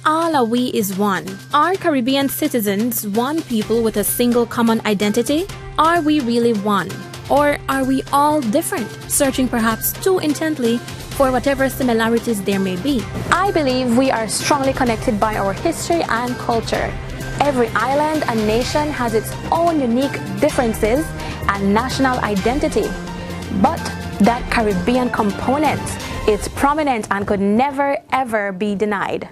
All are we is one. Are Caribbean citizens one people with a single common identity? Are we really one? Or are we all different, searching perhaps too intently for whatever similarities there may be? I believe we are strongly connected by our history and culture. Every island and nation has its own unique differences and national identity. But that Caribbean component is prominent and could never ever be denied.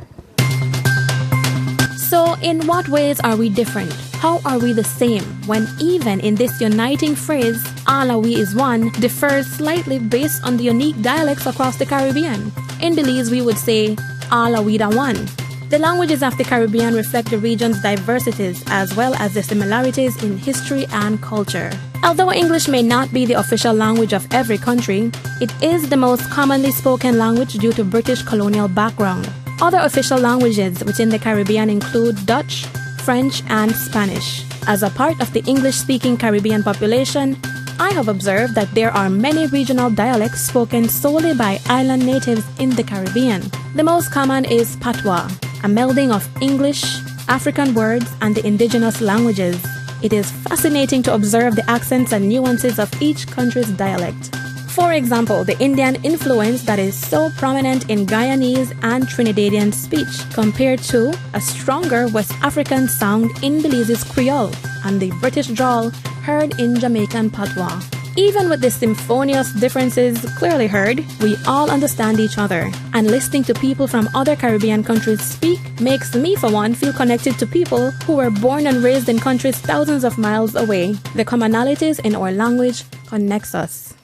So in what ways are we different? How are we the same when even in this uniting phrase, all are we is one, differs slightly based on the unique dialects across the Caribbean? In Belize we would say, all are we da one. The languages of the Caribbean reflect the region's diversities as well as the similarities in history and culture. Although English may not be the official language of every country, it is the most commonly spoken language due to British colonial background. Other official languages within the Caribbean include Dutch, French, and Spanish. As a part of the English-speaking Caribbean population, I have observed that there are many regional dialects spoken solely by island natives in the Caribbean. The most common is Patois, a melding of English, African words, and the indigenous languages. It is fascinating to observe the accents and nuances of each country's dialect. For example, the Indian influence that is so prominent in Guyanese and Trinidadian speech compared to a stronger West African sound in Belize's Creole and the British drawl heard in Jamaican Patois. Even with the symphonious differences clearly heard, we all understand each other. And listening to people from other Caribbean countries speak makes me, for one, feel connected to people who were born and raised in countries thousands of miles away. The commonalities in our language connects us.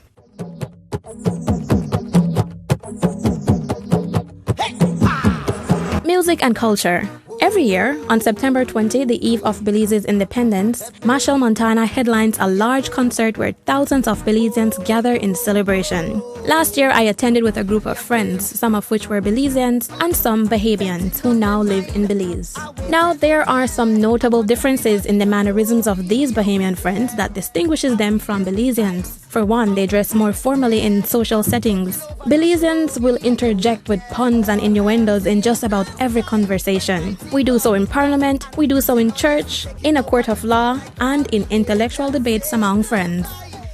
Music and culture. Every year, on September 20, the eve of Belize's independence, Machel Montana headlines a large concert where thousands of Belizeans gather in celebration. Last year, I attended with a group of friends, some of which were Belizeans and some Bahavians who now live in Belize. Now, there are some notable differences in the mannerisms of these Bahamian friends that distinguishes them from Belizeans. For one, they dress more formally in social settings. Belizeans will interject with puns and innuendos in just about every conversation. We do so in parliament, we do so in church, in a court of law, and in intellectual debates among friends.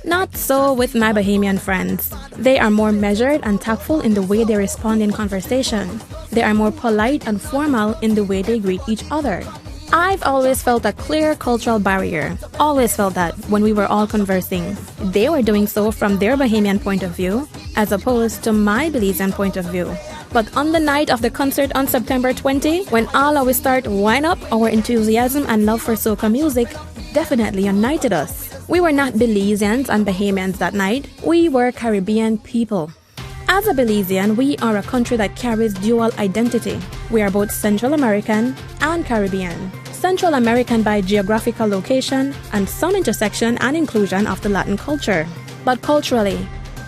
Not so with my Bahamian friends. They are more measured and tactful in the way they respond in conversation. They are more polite and formal in the way they greet each other. I've always felt a clear cultural barrier. Always felt that when we were all conversing. They were doing so from their Bahamian point of view, as opposed to my Belizean point of view. But on the night of the concert on September 20, when all of us start wind up, our enthusiasm and love for soca music definitely united us. We were not Belizeans and Bahamians that night. We were Caribbean people. As a Belizean, we are a country that carries dual identity. We are both Central American and Caribbean. Central American by geographical location and some intersection and inclusion of the Latin culture. But culturally,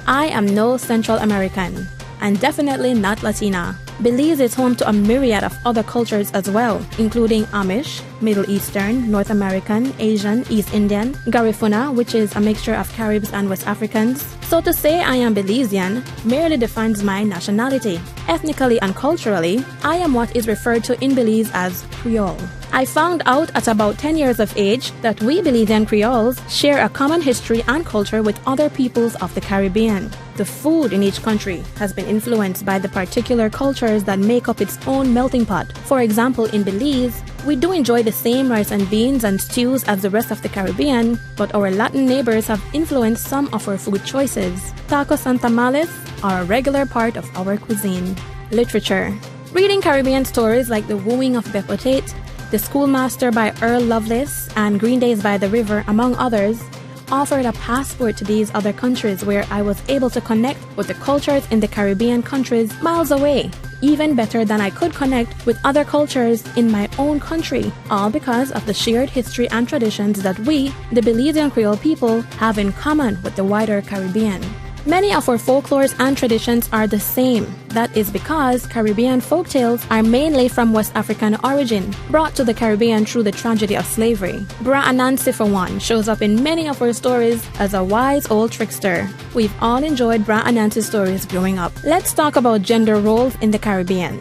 I am no Central American and definitely not Latina. Belize is home to a myriad of other cultures as well, including Amish, Middle Eastern, North American, Asian, East Indian, Garifuna, which is a mixture of Caribs and West Africans. So to say I am Belizean merely defines my nationality. Ethnically and culturally, I am what is referred to in Belize as Creole. I found out at about 10 years of age that we Belizean Creoles share a common history and culture with other peoples of the Caribbean. The food in each country has been influenced by the particular cultures that make up its own melting pot. For example, in Belize, we do enjoy the same rice and beans and stews as the rest of the Caribbean, but our Latin neighbors have influenced some of our food choices. Tacos and tamales are a regular part of our cuisine. Literature. Reading Caribbean stories like The Wooing of Beppo Tate, The Schoolmaster by Earl Lovelace, and Green Days by the River, among others, offered a passport to these other countries where I was able to connect with the cultures in the Caribbean countries miles away, even better than I could connect with other cultures in my own country, all because of the shared history and traditions that we, the Belizean Creole people, have in common with the wider Caribbean. Many of our folklores and traditions are the same. That is because Caribbean folktales are mainly from West African origin, brought to the Caribbean through the tragedy of slavery. Bra Anansi, for one, shows up in many of our stories as a wise old trickster. We've all enjoyed Bra Anansi stories growing up. Let's talk about gender roles in the Caribbean.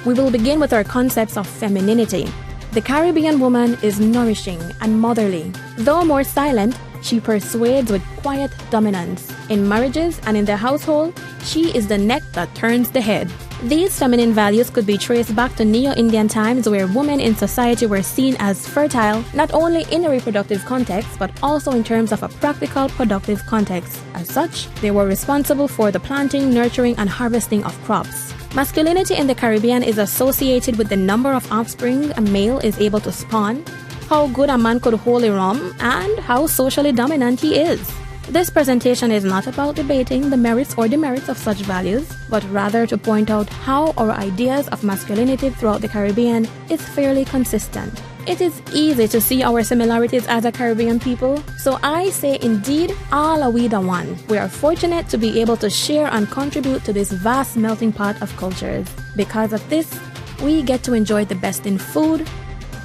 we will begin with our concepts of femininity. The Caribbean woman is nourishing and motherly. Though more silent, she persuades with quiet dominance. In marriages and in the household, she is the neck that turns the head. These feminine values could be traced back to Neo-Indian times, where women in society were seen as fertile, not only in a reproductive context, but also in terms of a practical, productive context. As such, they were responsible for the planting, nurturing, and harvesting of crops. Masculinity in the Caribbean is associated with the number of offspring a male is able to spawn, how good a man could hold a rum, and how socially dominant he is. This presentation is not about debating the merits or demerits of such values, but rather to point out how our ideas of masculinity throughout the Caribbean is fairly consistent. It is easy to see our similarities as a Caribbean people, so I say indeed, all are we the one. We are fortunate to be able to share and contribute to this vast melting pot of cultures. Because of this, we get to enjoy the best in food,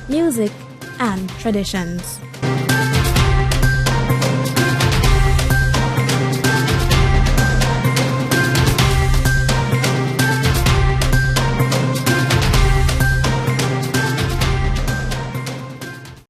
music, and traditions.